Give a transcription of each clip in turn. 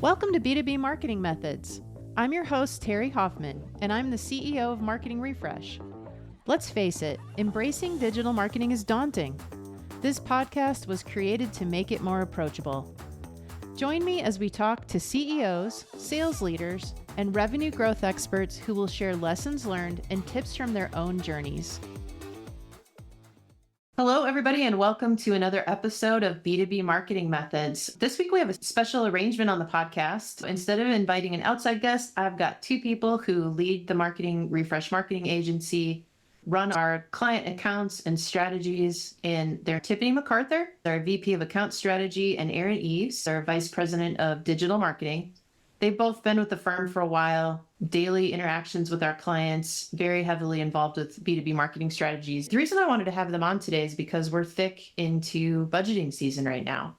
Welcome to B2B Marketing Methods. I'm your host, Terry Hoffman, and I'm the CEO of Marketing Refresh. Let's face it, embracing digital marketing is daunting. This podcast was created to make it more approachable. Join me as we talk to CEOs, sales leaders, and revenue growth experts who will share lessons learned and tips from their own journeys. Hello, everybody, and welcome to another episode of B2B Marketing Methods. This week, we have a special arrangement on the podcast. Instead of inviting an outside guest, I've got two people who lead the Marketing Refresh marketing agency, run our client accounts and strategies, and they're Tiffany McArthur, our VP of Account Strategy, and Aaron Eves, our Vice President of Digital Marketing. They've both been with the firm for a while, daily interactions with our clients, very heavily involved with B2B marketing strategies. The reason I wanted to have them on today is because we're thick into budgeting season right now.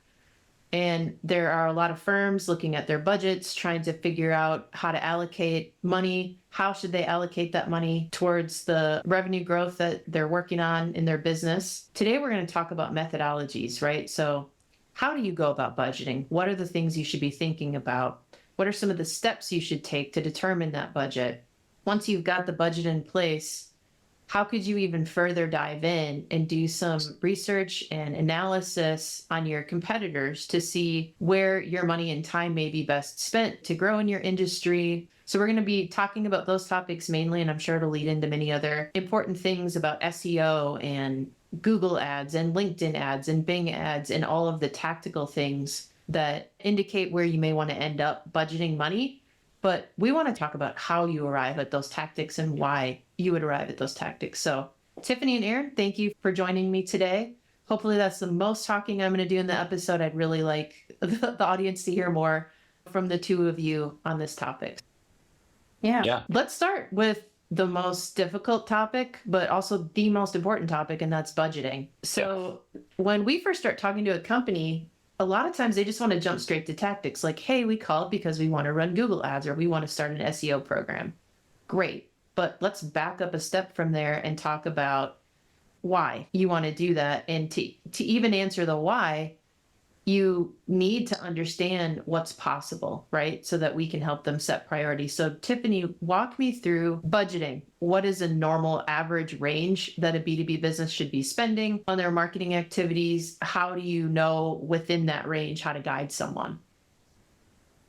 And there are a lot of firms looking at their budgets, trying to figure out how to allocate money. How should they allocate that money towards the revenue growth that they're working on in their business? Today, we're going to talk about methodologies, right? So how do you go about budgeting? What are the things you should be thinking about? What are some of the steps you should take to determine that budget? Once you've got the budget in place, how could you even further dive in and do some research and analysis on your competitors to see where your money and time may be best spent to grow in your industry? So we're going to be talking about those topics mainly, and I'm sure it'll lead into many other important things about SEO and Google ads and LinkedIn ads and Bing ads and all of the tactical things that indicate where you may want to end up budgeting money. But we want to talk about how you arrive at those tactics and why you would arrive at those tactics. So Tiffany and Aaron, thank you for joining me today. Hopefully that's the most talking I'm going to do in the episode. I'd really like the audience to hear more from the two of you on this topic. Yeah. Let's start with the most difficult topic, but also the most important topic, and that's budgeting. So when we first start talking to a company, a lot of times they just want to jump straight to tactics like, hey, we called because we want to run Google ads or we want to start an SEO program. Great. But let's back up a step from there and talk about why you want to do that. And to even answer the why, you need to understand what's possible, right? So that we can help them set priorities. So Tiffany, walk me through budgeting. What is a normal average range that a B2B business should be spending on their marketing activities? How do you know within that range how to guide someone?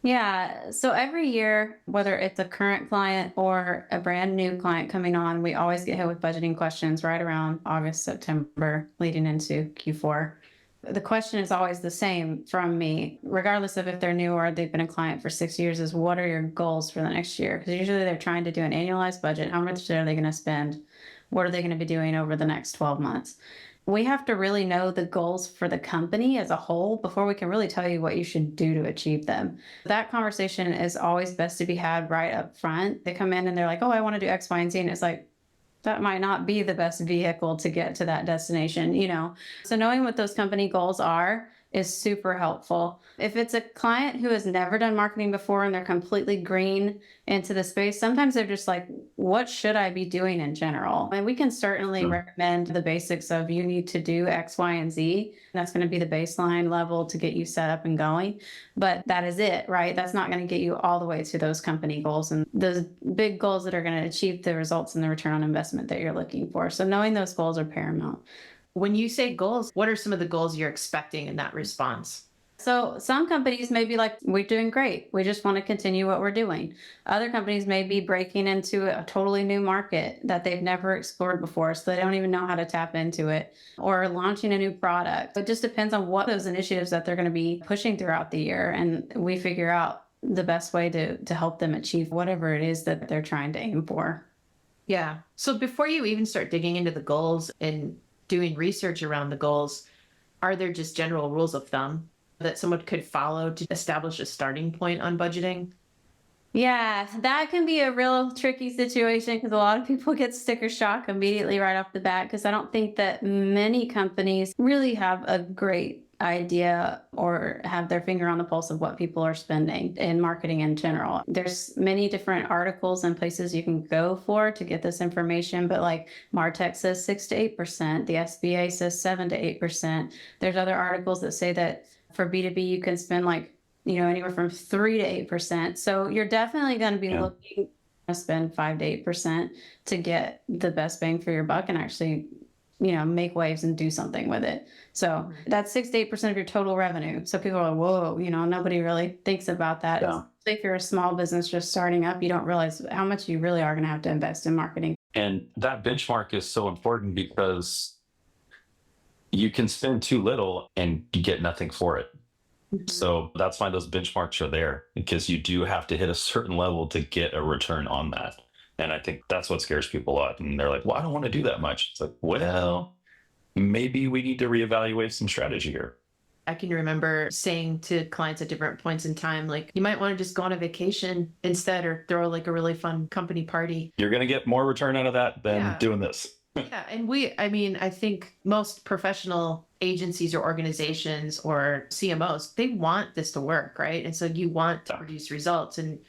Yeah. So every year, whether it's a current client or a brand new client coming on, we always get hit with budgeting questions right around August, September, leading into Q4. The question is always the same from me, regardless of if they're new or they've been a client for 6 years, is what are your goals for the next year? Because usually they're trying to do an annualized budget. How much are they going to spend? What are they going to be doing over the next 12 months? We have to really know the goals for the company as a whole before we can really tell you what you should do to achieve them. That conversation is always best to be had right up front. They come in and they're like, oh, I want to do X, Y, and Z. And it's like, that might not be the best vehicle to get to that destination, you know? So knowing what those company goals are is super helpful. If it's a client who has never done marketing before and they're completely green into the space, sometimes they're just like, what should I be doing in general? And we can certainly recommend the basics of you need to do X, Y, and Z. That's going to be the baseline level to get you set up and going. But that is it, right? That's not going to get you all the way to those company goals and those big goals that are going to achieve the results and the return on investment that you're looking for. So knowing those goals are paramount. When you say goals, what are some of the goals you're expecting in that response? So some companies may be like, we're doing great. We just want to continue what we're doing. Other companies may be breaking into a totally new market that they've never explored before, so they don't even know how to tap into it, or launching a new product. It just depends on what those initiatives that they're going to be pushing throughout the year. And we figure out the best way to help them achieve whatever it is that they're trying to aim for. Yeah. So before you even start digging into the goals and doing research around the goals, are there just general rules of thumb that someone could follow to establish a starting point on budgeting? Yeah, that can be a real tricky situation because a lot of people get sticker shock immediately right off the bat because I don't think that many companies really have a great idea or have their finger on the pulse of what people are spending in marketing in general. There's many different articles and places you can go for to get this information, but like MarTech says 6 to 8%, the SBA says 7 to 8%. There's other articles that say that for B2B, you can spend like anywhere from 3 to 8%. So you're definitely going to be looking to spend 5 to 8% to get the best bang for your buck and actually, make waves and do something with it. So that's 6 to 8% of your total revenue. So people are like, whoa, nobody really thinks about that. Yeah. If you're a small business just starting up, you don't realize how much you really are going to have to invest in marketing. And that benchmark is so important because you can spend too little and you get nothing for it. So that's why those benchmarks are there, because you do have to hit a certain level to get a return on that. And I think that's what scares people a lot. And they're like, well, I don't want to do that much. It's like, well, maybe we need to reevaluate some strategy here. I can remember saying to clients at different points in time, like, you might want to just go on a vacation instead, or throw like a really fun company party. You're going to get more return out of that than doing this. Yeah. And I think most professional agencies or organizations or CMOs, they want this to work, right? And so you want to produce results. And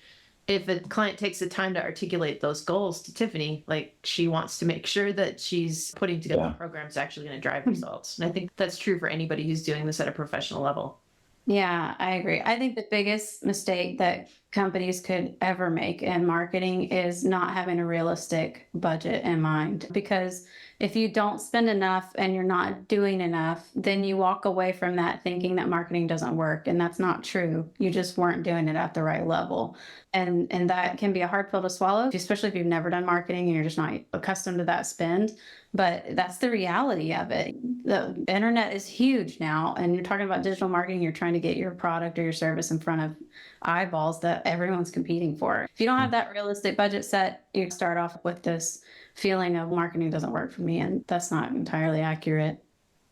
if a client takes the time to articulate those goals to Tiffany, like, she wants to make sure that she's putting together programs actually going to drive results. And I think that's true for anybody who's doing this at a professional level. Yeah, I agree. I think the biggest mistake that companies could ever make in marketing is not having a realistic budget in mind. Because if you don't spend enough and you're not doing enough, then you walk away from that thinking that marketing doesn't work. And that's not true. You just weren't doing it at the right level. And that can be a hard pill to swallow, especially if you've never done marketing and you're just not accustomed to that spend. But that's the reality of it. The internet is huge now, and you're talking about digital marketing. You're trying to get your product or your service in front of eyeballs that everyone's competing for. If you don't have that realistic budget set, you start off with this feeling of marketing doesn't work for me, and that's not entirely accurate.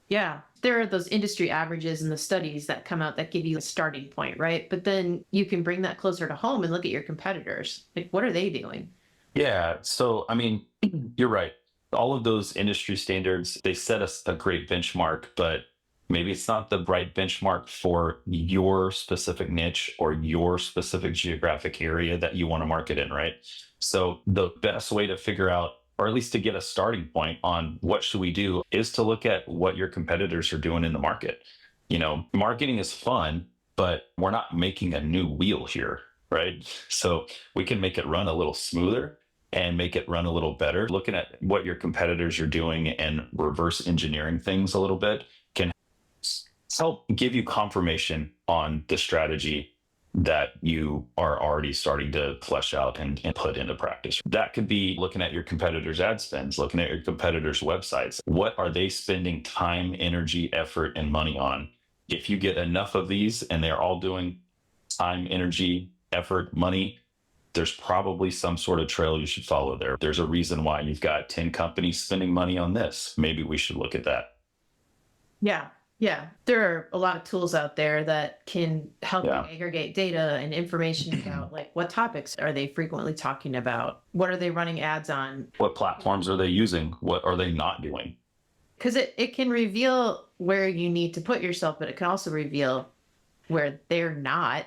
Yeah. There are those industry averages and the studies that come out that give you a starting point, right? But then you can bring that closer to home and look at your competitors. Like, what are they doing? Yeah. So, I mean, you're right. All of those industry standards, they set us a great benchmark, but maybe it's not the right benchmark for your specific niche or your specific geographic area that you want to market in, right? So the best way to figure out, or at least to get a starting point on what should we do, is to look at what your competitors are doing in the market. Marketing is fun, but we're not making a new wheel here, right? So we can make it run a little smoother and make it run a little better. Looking at what your competitors are doing and reverse engineering things a little bit can help give you confirmation on the strategy that you are already starting to flesh out and put into practice. That could be looking at your competitors' ad spends, looking at your competitors' websites. What are they spending time, energy, effort, and money on? If you get enough of these and they're all doing time, energy, effort, money, there's probably some sort of trail you should follow there. There's a reason why you've got 10 companies spending money on this. Maybe we should look at that. Yeah. Yeah. There are a lot of tools out there that can help you aggregate data and information about, like, what topics are they frequently talking about? What are they running ads on? What platforms are they using? What are they not doing? Because it can reveal where you need to put yourself, but it can also reveal where they're not.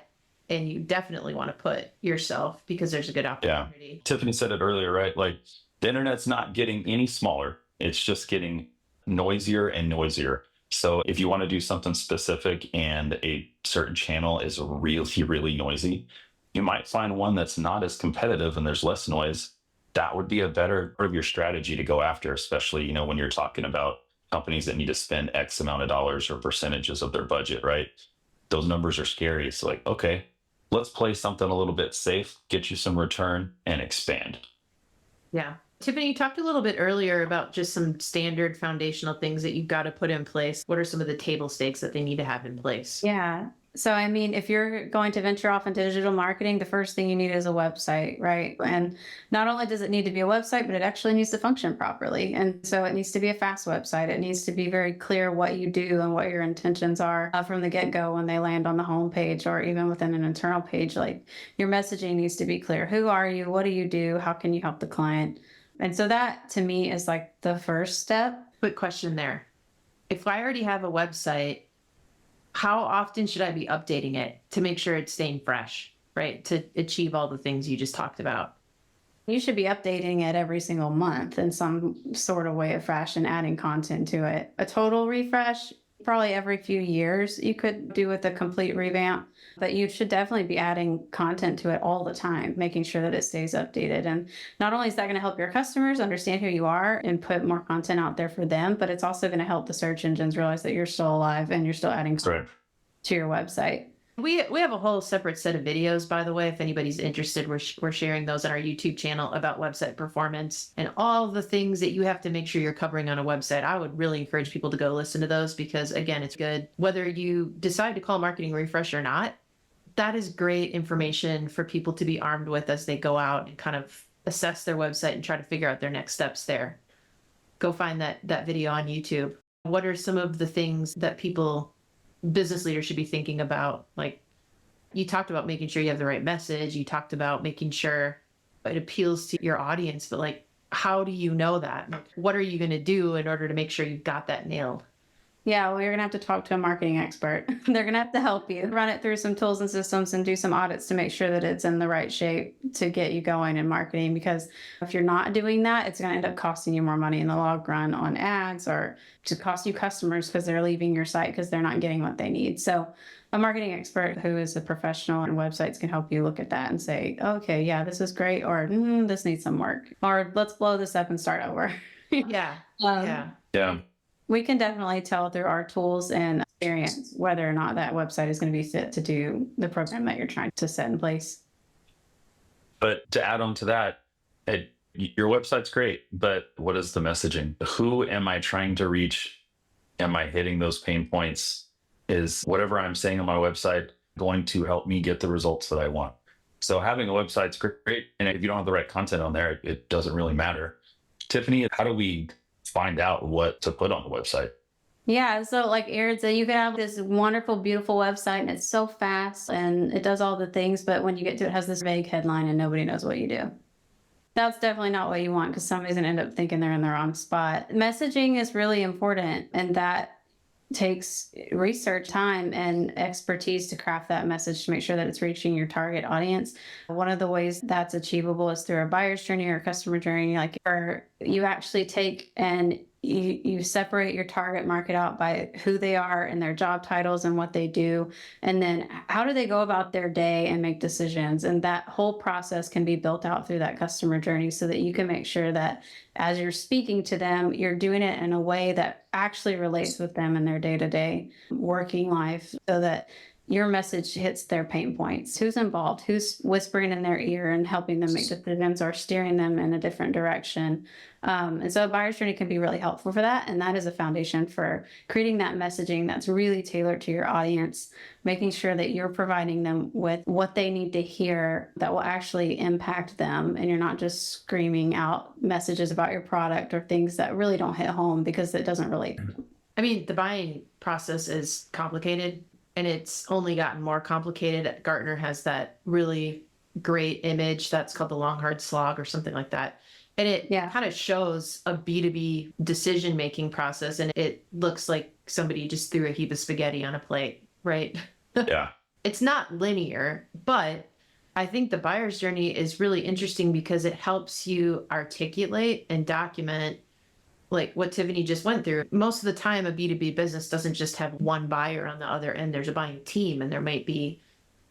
And you definitely want to put yourself, because there's a good opportunity. Yeah. Tiffany said it earlier, right? Like, the internet's not getting any smaller. It's just getting noisier and noisier. So if you want to do something specific and a certain channel is really, really noisy, you might find one that's not as competitive and there's less noise. That would be a better part of your strategy to go after, especially, when you're talking about companies that need to spend X amount of dollars or percentages of their budget, right? Those numbers are scary. It's like, okay, let's play something a little bit safe, get you some return, and expand. Yeah. Tiffany, you talked a little bit earlier about just some standard foundational things that you've got to put in place. What are some of the table stakes that they need to have in place? Yeah. So, I mean, if you're going to venture off into digital marketing, the first thing you need is a website, right? And not only does it need to be a website, but it actually needs to function properly. And so it needs to be a fast website. It needs to be very clear what you do and what your intentions are from the get-go when they land on the homepage, or even within an internal page. Like, your messaging needs to be clear. Who are you? What do you do? How can you help the client? And so that, to me, is like the first step. Quick question there. If I already have a website, how often should I be updating it to make sure it's staying fresh, right? To achieve all the things you just talked about. You should be updating it every single month in some sort of way of fashion, adding content to it. A total refresh Probably every few years you could do with a complete revamp, but you should definitely be adding content to it all the time, making sure that it stays updated. And not only is that going to help your customers understand who you are and put more content out there for them, but it's also going to help the search engines realize that you're still alive and you're still adding Right. to your website. We have a whole separate set of videos, by the way. If anybody's interested, we're sharing those on our YouTube channel about website performance and all the things that you have to make sure you're covering on a website. I would really encourage people to go listen to those because, again, it's good. Whether you decide to call marketing refresh or not, that is great information for people to be armed with as they go out and kind of assess their website and try to figure out their next steps there. Go find that video on YouTube. What are some of the things that business leaders should be thinking about? Like, you talked about making sure you have the right message. You talked about making sure it appeals to your audience, but like, how do you know that? Like, what are you going to do in order to make sure you've got that nailed? Yeah, well, you're going to have to talk to a marketing expert. They're going to have to help you run it through some tools and systems and do some audits to make sure that it's in the right shape to get you going in marketing. Because if you're not doing that, it's going to end up costing you more money in the long run on ads, or just cost you customers because they're leaving your site because they're not getting what they need. So a marketing expert who is a professional in websites can help you look at that and say, okay, yeah, this is great, or this needs some work, or let's blow this up and start over. Yeah. Yeah. We can definitely tell through our tools and experience whether or not that website is going to be fit to do the program that you're trying to set in place. But to add on to that, your website's great, but what is the messaging? Who am I trying to reach? Am I hitting those pain points? Is whatever I'm saying on my website going to help me get the results that I want? So having a website's great. And if you don't have the right content on there, it doesn't really matter. Tiffany, how do we find out what to put on the website? Yeah, so like Aaron said, you can have this wonderful, beautiful website and it's so fast and it does all the things, but when you get to it, it has this vague headline and nobody knows what you do. That's definitely not what you want because somebody's going to end up thinking they're in the wrong spot. Messaging is really important, and that takes research, time, and expertise to craft that message to make sure that it's reaching your target audience. One of the ways that's achievable is through a buyer's journey or a customer journey, like where you actually take and you separate your target market out by who they are and their job titles and what they do, and then how do they go about their day and make decisions. And that whole process can be built out through that customer journey so that you can make sure that as you're speaking to them, you're doing it in a way that actually relates with them in their day-to-day working life, so that your message hits their pain points. Who's involved? Who's whispering in their ear and helping them make decisions or steering them in a different direction? And so a buyer's journey can be really helpful for that. And that is a foundation for creating that messaging that's really tailored to your audience, making sure that you're providing them with what they need to hear that will actually impact them. And you're not just screaming out messages about your product or things that really don't hit home because it doesn't relate. I mean, the buying process is complicated. And it's only gotten more complicated. Gartner has that really great image that's called the long, hard slog or something like that. And it kind of shows a B2B decision-making process. And it looks like somebody just threw a heap of spaghetti on a plate, right? Yeah. It's not linear, but I think the buyer's journey is really interesting because it helps you articulate and document like what Tiffany just went through. Most of the time, a B2B business doesn't just have one buyer on the other end. There's a buying team, and there might be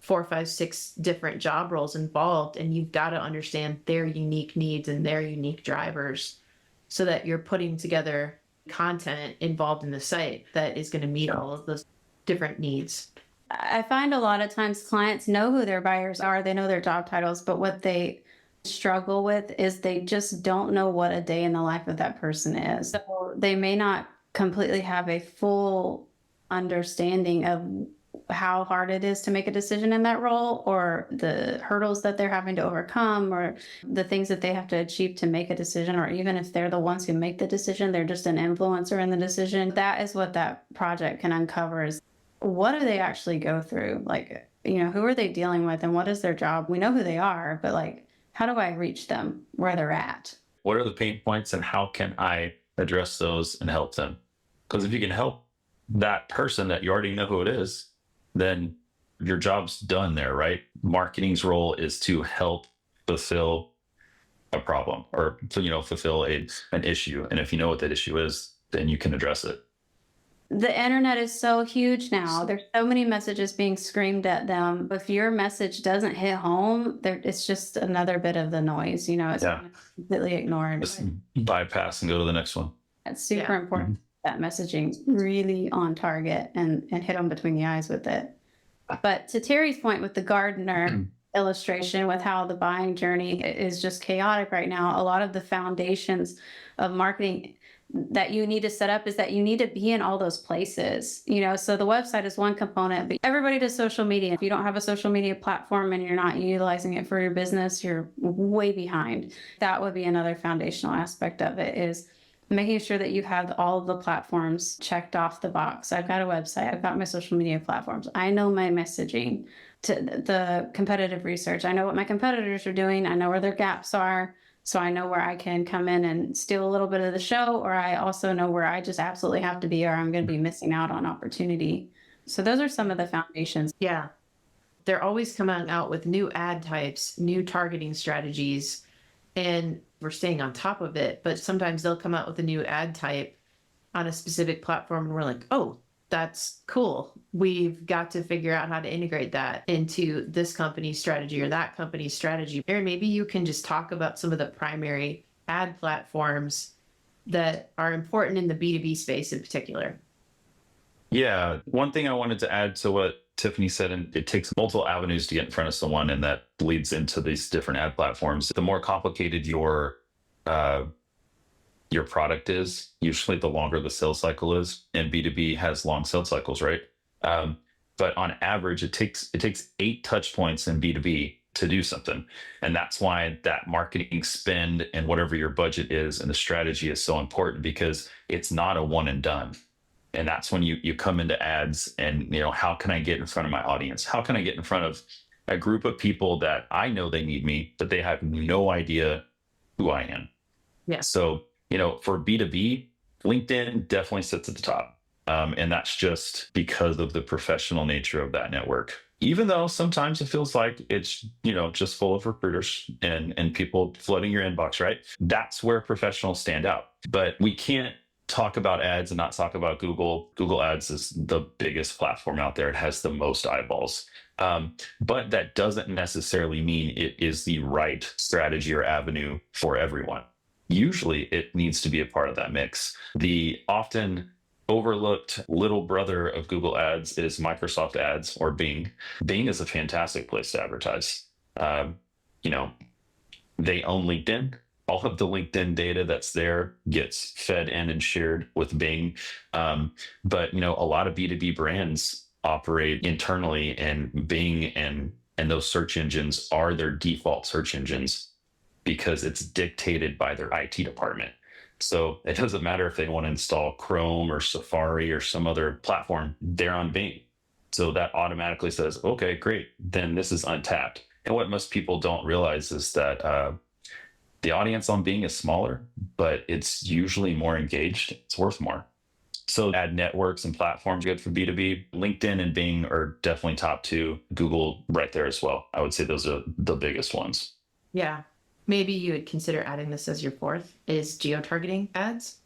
4, 5, 6 different job roles involved. And you've got to understand their unique needs and their unique drivers so that you're putting together content involved in the site that is going to meet all of those different needs. I find a lot of times clients know who their buyers are, they know their job titles, but what they struggle with is they just don't know what a day in the life of that person is. So they may not completely have a full understanding of how hard it is to make a decision in that role, or the hurdles that they're having to overcome, or the things that they have to achieve to make a decision, or even if they're the ones who make the decision, they're just an influencer in the decision. That is what that project can uncover, is what do they actually go through? Like, who are they dealing with and what is their job? We know who they are, but like, how do I reach them where they're at? What are the pain points and how can I address those and help them? Because if you can help that person that you already know who it is, then your job's done there, right? Marketing's role is to help fulfill a problem or to, fulfill an issue. And if you know what that issue is, then you can address it. The internet is so huge now. There's so many messages being screamed at them. If your message doesn't hit home, it's just another bit of the noise. It's Yeah. completely ignored. Just bypass and go to the next one. It's super Yeah. important that messaging really on target and hit them between the eyes with it. But to Terry's point with the gardener illustration, with how the buying journey is just chaotic right now, a lot of the foundations of marketing that you need to set up is that you need to be in all those places. So the website is one component, but everybody does social media. If you don't have a social media platform and you're not utilizing it for your business, you're way behind. That would be another foundational aspect of it, is making sure that you have all of the platforms checked off the box. I've got a website, I've got my social media platforms, I know my messaging, to the competitive research, I know what my competitors are doing, I know where their gaps are. So I know where I can come in and steal a little bit of the show, or I also know where I just absolutely have to be, or I'm going to be missing out on opportunity. So those are some of the foundations. Yeah. They're always coming out with new ad types, new targeting strategies, and we're staying on top of it. But sometimes they'll come out with a new ad type on a specific platform and we're like, oh, that's cool. We've got to figure out how to integrate that into this company's strategy or that company's strategy. Aaron, maybe you can just talk about some of the primary ad platforms that are important in the B2B space in particular. Yeah. One thing I wanted to add to what Tiffany said, and it takes multiple avenues to get in front of someone, and that leads into these different ad platforms. The more complicated your product is, usually the longer the sales cycle is, and B2B has long sales cycles, right? But on average, it takes 8 touch points in B2B to do something. And that's why that marketing spend and whatever your budget is and the strategy is so important, because it's not a one and done. And that's when you come into ads and, how can I get in front of my audience? How can I get in front of a group of people that I know they need me, but they have no idea who I am? Yeah. So, for B2B, LinkedIn definitely sits at the top. And that's just because of the professional nature of that network. Even though sometimes it feels like it's, just full of recruiters and people flooding your inbox, right? That's where professionals stand out. But we can't talk about ads and not talk about Google. Google Ads is the biggest platform out there. It has the most eyeballs. But that doesn't necessarily mean it is the right strategy or avenue for everyone. Usually it needs to be a part of that mix. The often overlooked little brother of Google Ads is Microsoft Ads or Bing. Bing is a fantastic place to advertise. They own LinkedIn. All of the LinkedIn data that's there gets fed in and shared with Bing. But a lot of B2B brands operate internally, and Bing and those search engines are their default search engines because it's dictated by their IT department. So it doesn't matter if they want to install Chrome or Safari or some other platform, they're on Bing. So that automatically says, okay, great, then this is untapped. And what most people don't realize is that the audience on Bing is smaller, but it's usually more engaged. It's worth more. So ad networks and platforms good for B2B. LinkedIn and Bing are definitely top 2. Google right there as well. I would say those are the biggest ones. Yeah. Maybe you would consider adding this as your 4th, is geo-targeting ads.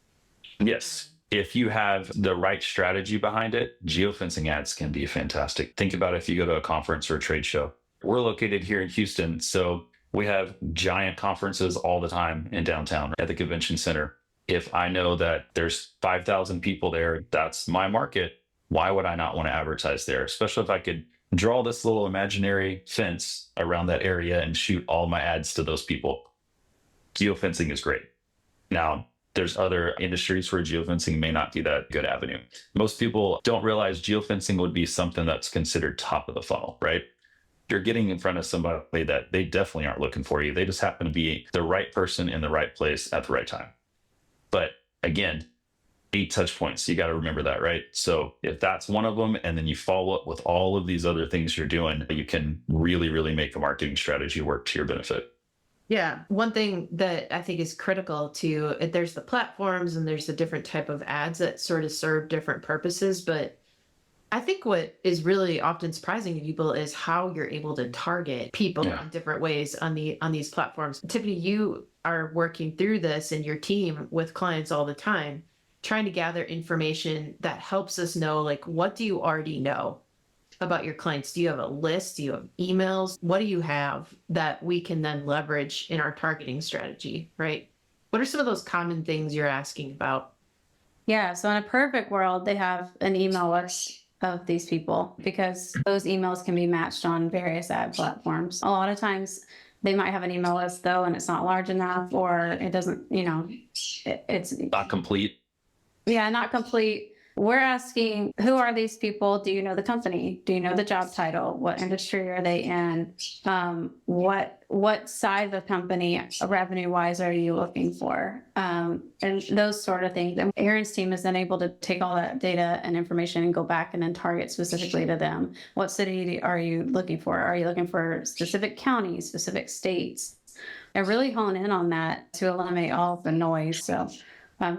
Yes. If you have the right strategy behind it, geofencing ads can be fantastic. Think about if you go to a conference or a trade show. We're located here in Houston, so we have giant conferences all the time in downtown at the convention center. If I know that there's 5,000 people there, that's my market. Why would I not want to advertise there? Especially if I could draw this little imaginary fence around that area and shoot all my ads to those people. Geofencing is great. Now, there's other industries where geofencing may not be that good avenue. Most people don't realize geofencing would be something that's considered top of the funnel, right? You're getting in front of somebody that they definitely aren't looking for you. They just happen to be the right person in the right place at the right time. But again, 8 touch points. You got to remember that, right? So if that's one of them, and then you follow up with all of these other things you're doing, you can really, really make the marketing strategy work to your benefit. Yeah. One thing that I think is critical to, there's the platforms and there's the different type of ads that sort of serve different purposes. But I think what is really often surprising to people is how you're able to target people in different ways on these platforms. Tiffany, you are working through this in your team with clients all the time. trying to gather information that helps us know, like, what do you already know about your clients? Do you have a list? Do you have emails? What do you have that we can then leverage in our targeting strategy, right? What are some of those common things you're asking about? Yeah. So in a perfect world, they have an email list of these people because those emails can be matched on various ad platforms. A lot of times they might have an email list though, and it's not large enough, or it doesn't, it's Not complete. yeah, not complete. We're asking, who are these people? Do you know the company? Do you know the job title? What industry are they in? What size of company, revenue wise, are you looking for? And those sort of things. And Aaron's team is then able to take all that data and information and go back and then target specifically to them. What city are you looking for? Are you looking for specific counties, specific states? And really hone in on that to eliminate all of the noise. So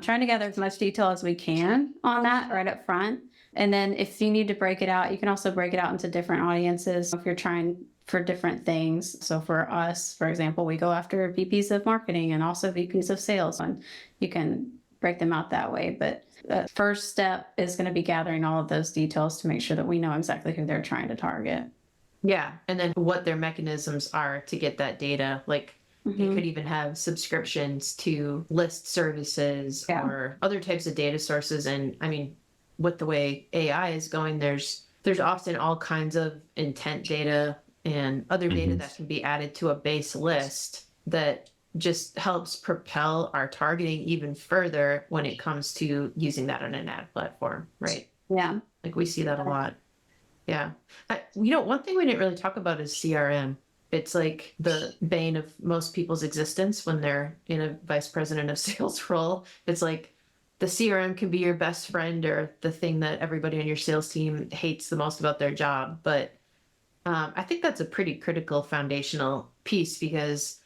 trying to gather as much detail as we can on that right up front. And then if you need to break it out, you can also break it out into different audiences if you're trying for different things. So for us, for example, we go after VPs of marketing and also VPs of sales, and you can break them out that way. But the first step is going to be gathering all of those details to make sure that we know exactly who they're trying to target. Yeah. And then what their mechanisms are to get that data. Like, you could even have subscriptions to list services or other types of data sources. And I mean, with the way AI is going, there's often all kinds of intent data and other data that can be added to a base list that just helps propel our targeting even further when it comes to using that on an ad platform, right? Yeah. Like we see that a lot. Yeah. One thing we didn't really talk about is CRM. It's like the bane of most people's existence when they're in a vice president of sales role. It's like the CRM can be your best friend or the thing that everybody on your sales team hates the most about their job. But I think that's a pretty critical foundational piece because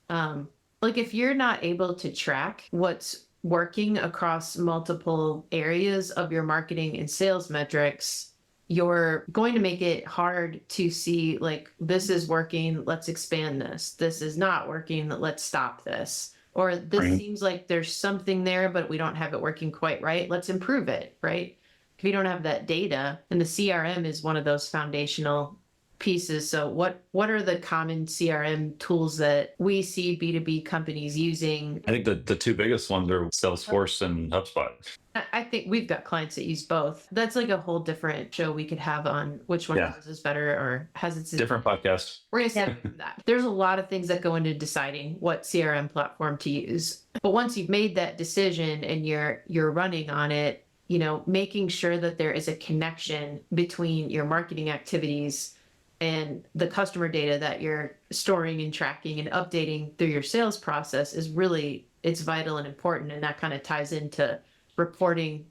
like if you're not able to track what's working across multiple areas of your marketing and sales metrics, you're going to make it hard to see, like, this is working, let's expand this. This is not working, let's stop this. Or this seems like there's something there, but we don't have it working quite right. Let's improve it, right? If you don't have that data, and the CRM is one of those foundational pieces. So what are the common CRM tools that we see B2B companies using? I think the two biggest ones are Salesforce and HubSpot. I think we've got clients that use both. That's like a whole different show we could have on which one of those is better or has its different podcast. We're going to have that. There's a lot of things that go into deciding what CRM platform to use. But once you've made that decision and you're running on it, making sure that there is a connection between your marketing activities and the customer data that you're storing and tracking and updating through your sales process is really, it's vital and important. And that kind of ties into reporting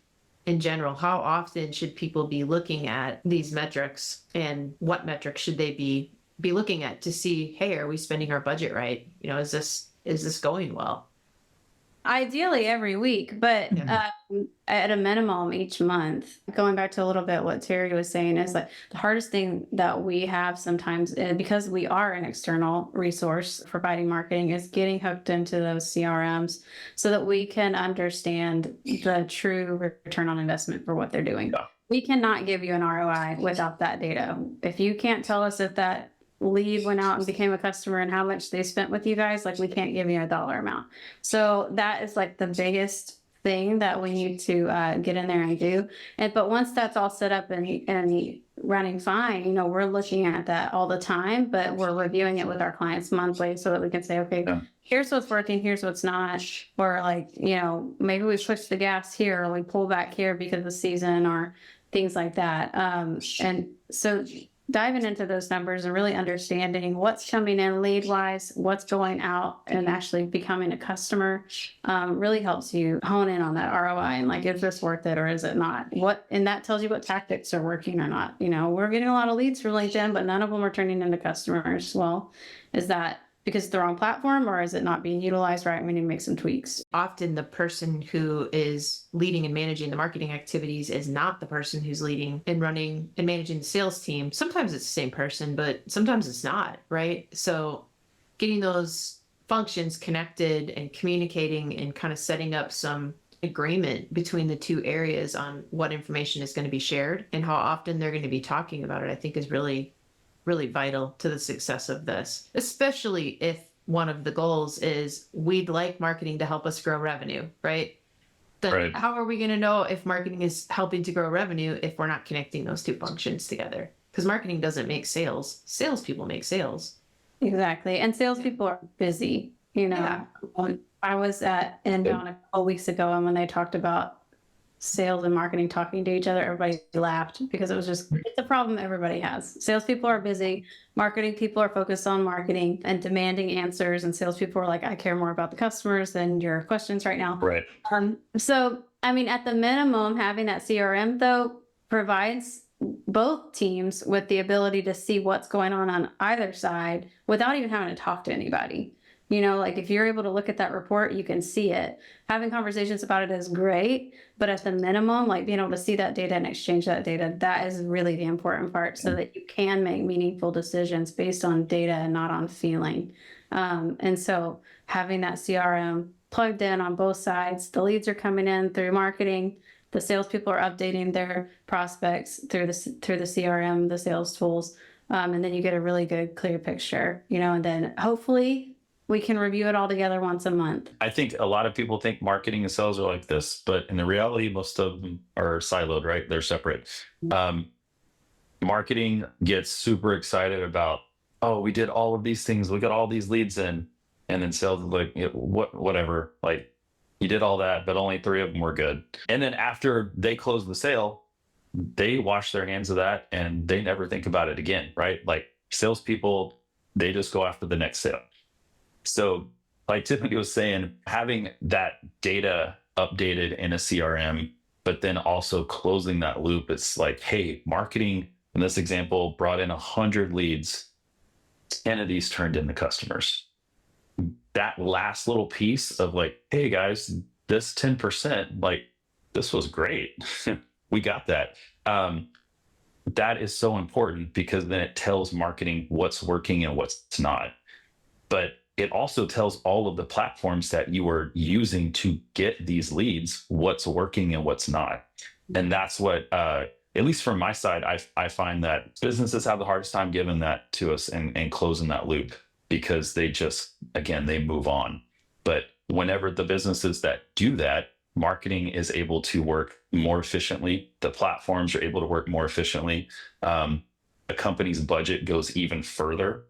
in general. How often should people be looking at these metrics, and what metrics should they be looking at to see, hey, are we spending our budget right? Is this going well? Ideally every week, but at a minimum each month. Going back to a little bit what Terry was saying is that the hardest thing that we have sometimes, because we are an external resource providing marketing, is getting hooked into those CRMs so that we can understand the true return on investment for what they're doing. Yeah. We cannot give you an ROI without that data. If you can't tell us if that lead went out and became a customer and how much they spent with you guys, like, we can't give you a dollar amount. So that is like the biggest thing that we need to get in there and do. But once that's all set up and running fine, we're looking at that all the time, but we're reviewing it with our clients monthly so that we can say, okay, here's what's working, here's what's not, or like, maybe we push the gas here or we pull back here because of the season or things like that. And so diving into those numbers and really understanding what's coming in lead wise, what's going out and actually becoming a customer really helps you hone in on that ROI and like, is this worth it or is it not? And that tells you what tactics are working or not. We're getting a lot of leads from LinkedIn, but none of them are turning into customers. Well, is that because it's the wrong platform or is it not being utilized right? We need to make some tweaks. Often the person who is leading and managing the marketing activities is not the person who's leading and running and managing the sales team. Sometimes it's the same person, but sometimes it's not, right? So getting those functions connected and communicating and kind of setting up some agreement between the two areas on what information is going to be shared and how often they're going to be talking about it, I think is really, really vital to the success of this, especially if one of the goals is we'd like marketing to help us grow revenue, right? Then Right. how are we going to know if marketing is helping to grow revenue if we're not connecting those two functions together? Because marketing doesn't make sales. Salespeople make sales. Exactly. And salespeople are busy, Yeah. I was at Inbound a couple weeks ago, and when they talked about sales and marketing talking to each other, everybody laughed because it's a problem everybody has. Salespeople are busy, marketing people are focused on marketing and demanding answers, and salespeople are like, I care more about the customers than your questions right now. Right. So, I mean, at the minimum, having that CRM though provides both teams with the ability to see what's going on either side without even having to talk to anybody. Like if you're able to look at that report, you can see it. Having conversations about it is great, but at the minimum, like being able to see that data and exchange that data, that is really the important part so that you can make meaningful decisions based on data and not on feeling. And so having that CRM plugged in on both sides, the leads are coming in through marketing, the salespeople are updating their prospects through the CRM, the sales tools, and then you get a really good, clear picture, and then hopefully we can review it all together once a month. I think a lot of people think marketing and sales are like this, but in the reality, most of them are siloed, right? They're separate. Marketing gets super excited about, oh, we did all of these things, we got all these leads in, and then sales is like, whatever, like you did all that, but only 3 of them were good. And then after they close the sale, they wash their hands of that and they never think about it again, right? Like salespeople, they just go after the next sale. So like Tiffany was saying, having that data updated in a CRM, but then also closing that loop, it's like, hey, marketing in this example brought in 100 leads, 10 of these turned into customers. That last little piece of like, hey guys, this 10%, like this was great. We got that. That is so important because then it tells marketing what's working and what's not. But it also tells all of the platforms that you are using to get these leads what's working and what's not. And that's what, at least from my side, I find that businesses have the hardest time giving that to us and closing that loop because they just, again, they move on. But whenever the businesses that do that, marketing is able to work more efficiently. The platforms are able to work more efficiently. A company's budget goes even further.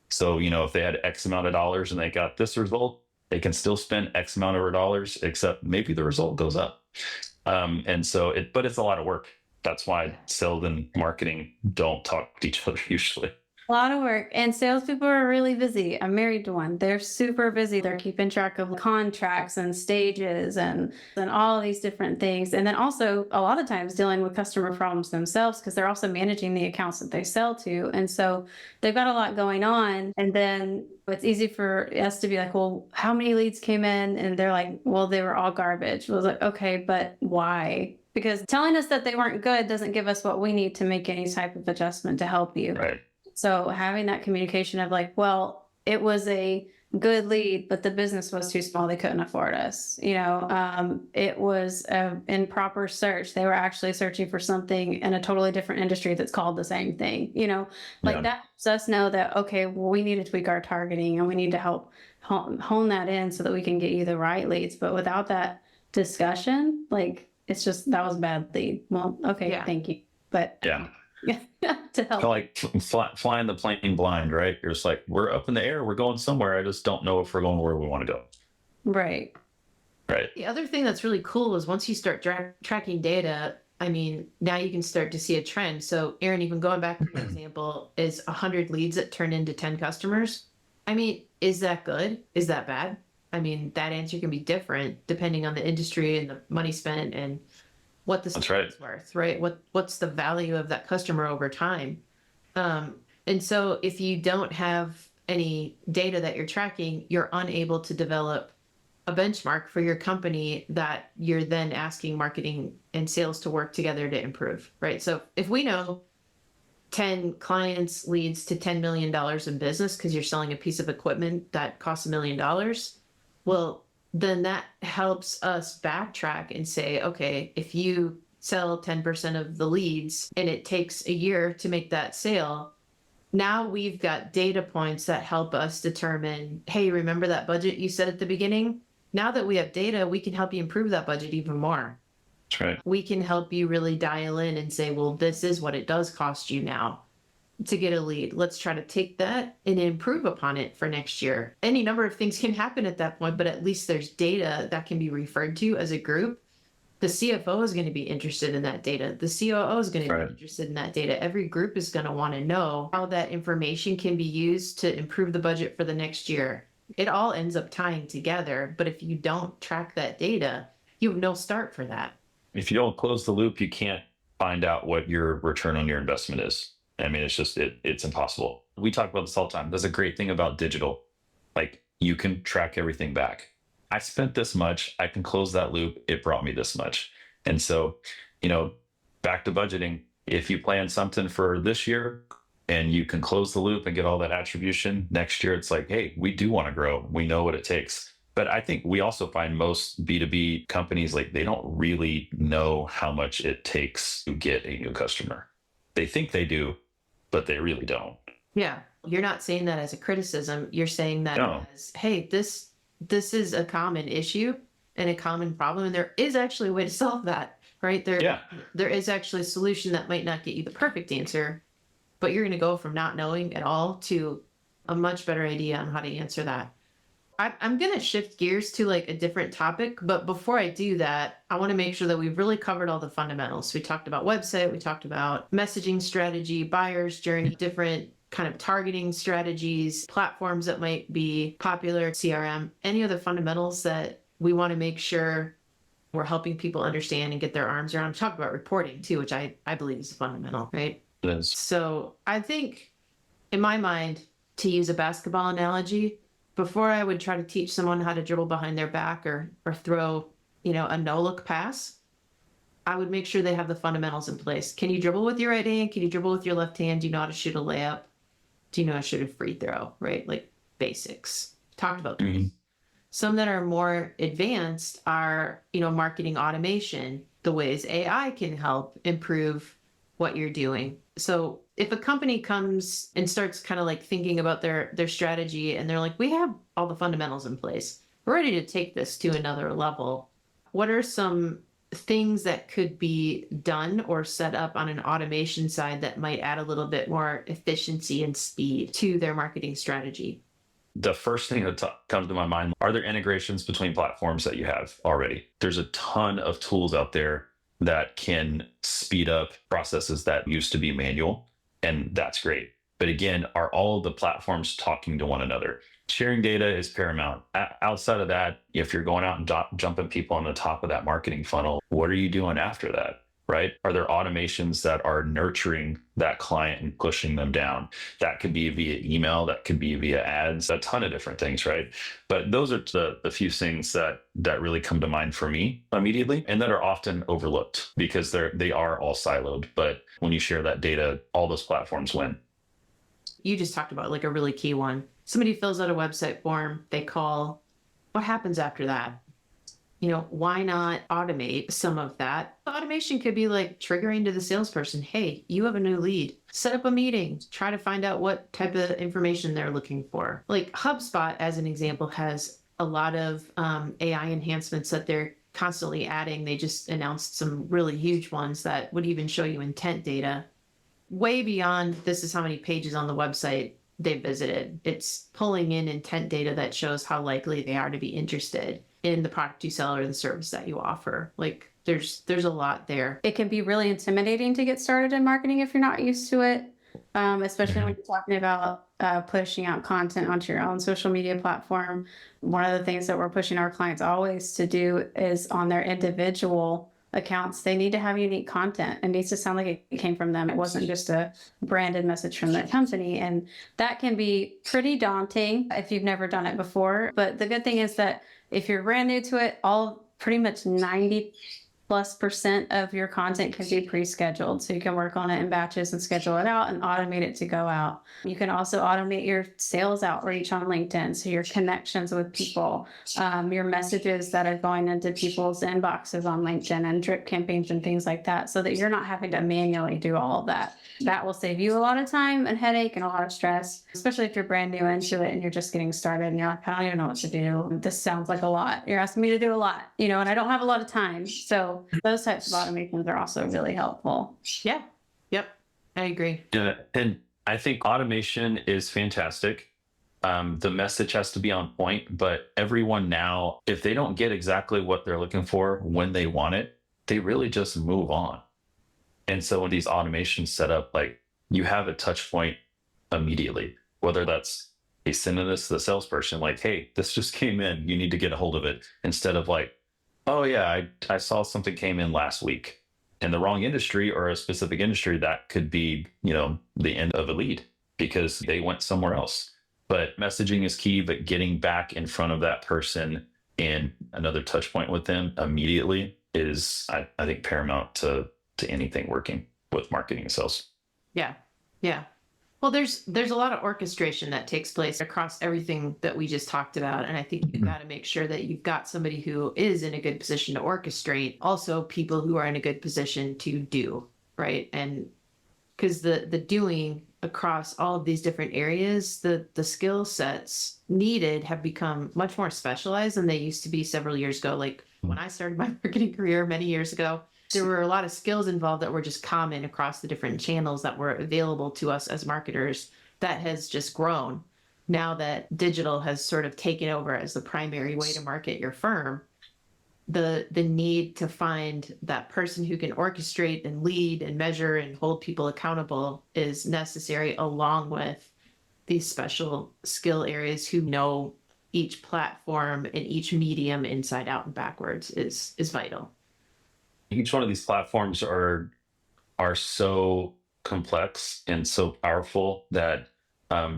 So, if they had X amount of dollars and they got this result, they can still spend X amount of dollars, except maybe the result goes up. But it's a lot of work. That's why sales and marketing don't talk to each other usually. A lot of work. And salespeople are really busy. I'm married to one. They're super busy. They're keeping track of contracts and stages and all of these different things. And then also a lot of times dealing with customer problems themselves because they're also managing the accounts that they sell to. And so they've got a lot going on. And then it's easy for us to be like, well, how many leads came in? And they're like, well, they were all garbage. I was like, okay, but why? Because telling us that they weren't good doesn't give us what we need to make any type of adjustment to help you. Right. So having that communication of like, well, it was a good lead, but the business was too small. They couldn't afford us. It was an improper search. They were actually searching for something in a totally different industry that's called the same thing, that helps us know that, okay, well, we need to tweak our targeting and we need to help hone that in so that we can get you the right leads. But without that discussion, like it's just, that was a bad lead. Well, okay, thank you. But yeah. To help. Like flying the plane blind, right? You're just like, we're up in the air, we're going somewhere. I just don't know if we're going where we want to go. Right. The other thing that's really cool is once you start tracking data, I mean, now you can start to see a trend. So Aaron, even going back to the example, is 100 leads that turn into 10 customers. I mean, is that good? Is that bad? I mean, that answer can be different depending on the industry and the money spent and what the is worth, right? What's the value of that customer over time? And so if you don't have any data that you're tracking, you're unable to develop a benchmark for your company that you're then asking marketing and sales to work together to improve, right? So if we know 10 clients leads to $10 million in business because you're selling a piece of equipment that costs $1 million, well, then that helps us backtrack and say, okay, if you sell 10% of the leads and it takes a year to make that sale, now we've got data points that help us determine, hey, remember that budget you said at the beginning? Now that we have data, we can help you improve that budget even more. That's right. We can help you really dial in and say, well, this is what it does cost you now to get a lead. Let's try to take that and improve upon it for next year. Any number of things can happen at that point, but at least there's data that can be referred to as a group. The CFO is going to be interested in that data. The COO is going to be interested in that data. Every group is going to want to know how that information can be used to improve the budget for the next year. It all ends up tying together, but if you don't track that data, you have no start for that. If you don't close the loop, you can't find out what your return on your investment is. I mean, it's just, it's impossible. We talk about this all the time. That's a great thing about digital. Like, you can track everything back. I spent this much, I can close that loop. It brought me this much. And so, back to budgeting. If you plan something for this year and you can close the loop and get all that attribution next year, it's like, hey, we do want to grow. We know what it takes. But I think we also find most B2B companies, like, they don't really know how much it takes to get a new customer. They think they do, but they really don't. Yeah. You're not saying that as a criticism. You're saying that as, hey, this is a common issue and a common problem. And there is actually a way to solve that, right? There is actually a solution that might not get you the perfect answer, but you're going to go from not knowing at all to a much better idea on how to answer that. I'm going to shift gears to like a different topic, but before I do that, I want to make sure that we've really covered all the fundamentals. We talked about website, we talked about messaging strategy, buyer's journey, different kind of targeting strategies, platforms that might be popular, CRM, any other fundamentals that we want to make sure we're helping people understand and get their arms around. Talk about reporting too, which I believe is fundamental, right? It is. So I think in my mind, to use a basketball analogy, before I would try to teach someone how to dribble behind their back or throw, a no-look pass, I would make sure they have the fundamentals in place. Can you dribble with your right hand? Can you dribble with your left hand? Do you know how to shoot a layup? Do you know how to shoot a free throw, right? Like basics. Talked about those. Mm-hmm. Some that are more advanced are, marketing automation, the ways AI can help improve what you're doing. So if a company comes and starts kind of like thinking about their strategy and they're like, we have all the fundamentals in place, we're ready to take this to another level. What are some things that could be done or set up on an automation side that might add a little bit more efficiency and speed to their marketing strategy? The first thing that comes to my mind, are there integrations between platforms that you have already? There's a ton of tools out there that can speed up processes that used to be manual, and that's great. But again, are all of the platforms talking to one another? Sharing data is paramount. Outside of that, if you're going out and jumping people on the top of that marketing funnel, what are you doing after that? Right? Are there automations that are nurturing that client and pushing them down? That could be via email, that could be via ads, a ton of different things, right? But those are the few things that really come to mind for me immediately, and that are often overlooked because they are all siloed. But when you share that data, all those platforms win. You just talked about like a really key one. Somebody fills out a website form, they call. What happens after that? Why not automate some of that? Automation could be like triggering to the salesperson, hey, you have a new lead. Set up a meeting, try to find out what type of information they're looking for. Like HubSpot, as an example, has a lot of AI enhancements that they're constantly adding. They just announced some really huge ones that would even show you intent data. Way beyond this is how many pages on the website they visited. It's pulling in intent data that shows how likely they are to be interested in the product you sell or the service that you offer. Like there's a lot there. It can be really intimidating to get started in marketing if you're not used to it, especially when you're talking about pushing out content onto your own social media platform. One of the things that we're pushing our clients always to do is on their individual accounts, they need to have unique content. It needs to sound like it came from them. It wasn't just a branded message from the company. And that can be pretty daunting if you've never done it before. But the good thing is that if you're brand new to it, pretty much 90+ 90+% of your content can be pre-scheduled. So you can work on it in batches and schedule it out and automate it to go out. You can also automate your sales outreach on LinkedIn. So your connections with people, your messages that are going into people's inboxes on LinkedIn and drip campaigns and things like that, so that you're not having to manually do all of that. That will save you a lot of time and headache and a lot of stress, especially if you're brand new into it and you're just getting started and you're like, I don't even know what to do. This sounds like a lot. You're asking me to do a lot, and I don't have a lot of time. So those types of automations are also really helpful. Yeah. Yep. I agree. Yeah, and I think automation is fantastic. The message has to be on point, but everyone now, if they don't get exactly what they're looking for when they want it, they really just move on. And so when these automations set up, like you have a touch point immediately, whether that's a sending this to the salesperson, like, hey, this just came in, you need to get a hold of it, instead of like, oh yeah, I saw something came in last week in the wrong industry or a specific industry. That could be, the end of a lead because they went somewhere else. But messaging is key, but getting back in front of that person and another touch point with them immediately is, I think, paramount to anything working with marketing and sales. Yeah. Yeah. Well, there's a lot of orchestration that takes place across everything that we just talked about. And I think you've got to make sure that you've got somebody who is in a good position to orchestrate, also people who are in a good position to do, right? And because the doing across all of these different areas, the skill sets needed have become much more specialized than they used to be several years ago. Like when I started my marketing career many years ago, there were a lot of skills involved that were just common across the different channels that were available to us as marketers. That has just grown. Now that digital has sort of taken over as the primary way to market your firm, the need to find that person who can orchestrate and lead and measure and hold people accountable is necessary, along with these special skill areas who know each platform and each medium inside out and backwards is vital. Each one of these platforms are so complex and so powerful that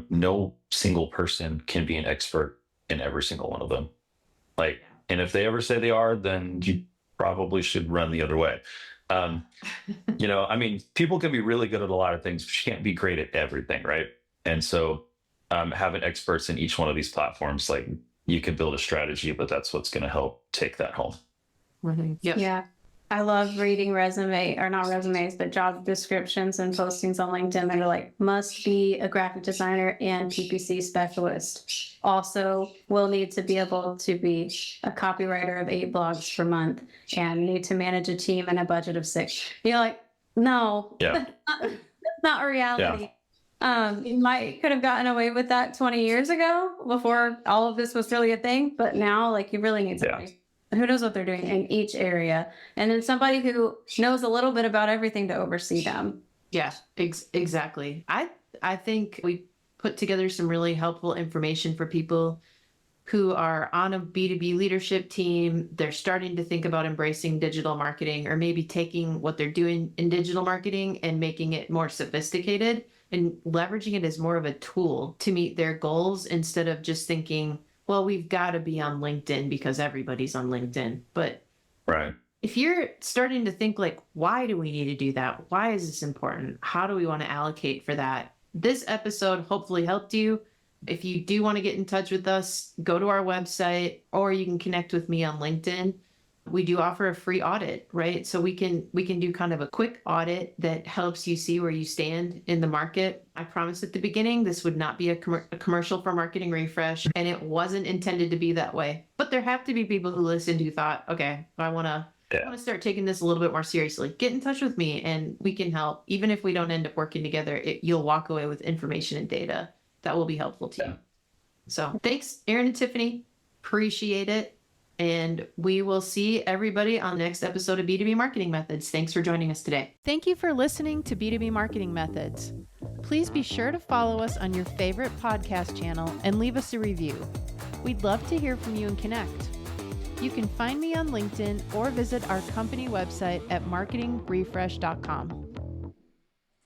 no single person can be an expert in every single one of them. And if they ever say they are, then you probably should run the other way. People can be really good at a lot of things, but you can't be great at everything, right? And so having experts in each one of these platforms, like you can build a strategy, but that's what's going to help take that home. Mm-hmm. Yep. Yeah. I love reading not resumes, but job descriptions and postings on LinkedIn that are like, must be a graphic designer and PPC specialist. Also will need to be able to be a copywriter of 8 blogs per month and need to manage a team and a budget of 6. You're like, no, Yeah. that's not a reality. Yeah. You might could have gotten away with that 20 years ago before all of this was really a thing. But now, like, you really need somebody who knows what they're doing in each area, and then somebody who knows a little bit about everything to oversee them. Yeah, exactly. I think we put together some really helpful information for people who are on a B2B leadership team. They're starting to think about embracing digital marketing, or maybe taking what they're doing in digital marketing and making it more sophisticated and leveraging it as more of a tool to meet their goals, instead of just thinking, well, we've got to be on LinkedIn because everybody's on LinkedIn. But right. If you're starting to think like, why do we need to do that? Why is this important? How do we want to allocate for that? This episode hopefully helped you. If you do want to get in touch with us, go to our website, or you can connect with me on LinkedIn. We do offer a free audit, right? So we can do kind of a quick audit that helps you see where you stand in the market. I promised at the beginning, this would not be a commercial for Marketing Refresh, and it wasn't intended to be that way. But there have to be people who listened who thought, okay, I want to start taking this a little bit more seriously. Get in touch with me and we can help. Even if we don't end up working together, you'll walk away with information and data that will be helpful to you. So thanks, Aaron and Tiffany. Appreciate it. And we will see everybody on the next episode of B2B Marketing Methods. Thanks for joining us today. Thank you for listening to B2B Marketing Methods. Please be sure to follow us on your favorite podcast channel and leave us a review. We'd love to hear from you and connect. You can find me on LinkedIn or visit our company website at marketingrefresh.com.